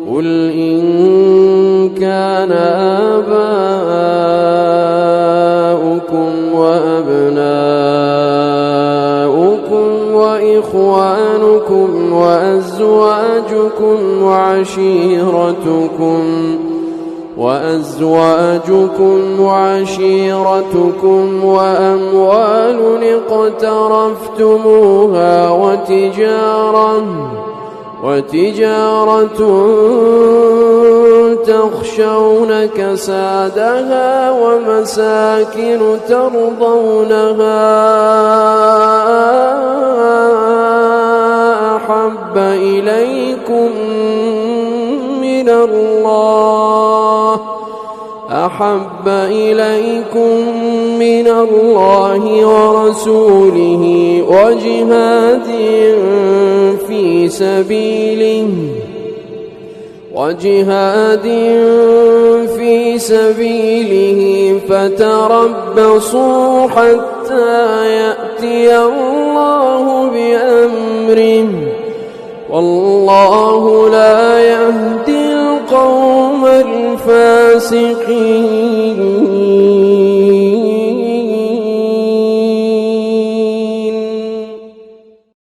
قل إن كان آباؤكم وأبناؤكم وإخوانكم وأزواجكم وعشيرتكم وأموال اقترفتموها وتجارة تخشون كسادها ومساكن ترضونها أحب إليكم من الله ورسوله وجهاد في سبيله فتربصوا حتى يأتي الله بأمره والله لا يهدي القوم الفاسقين.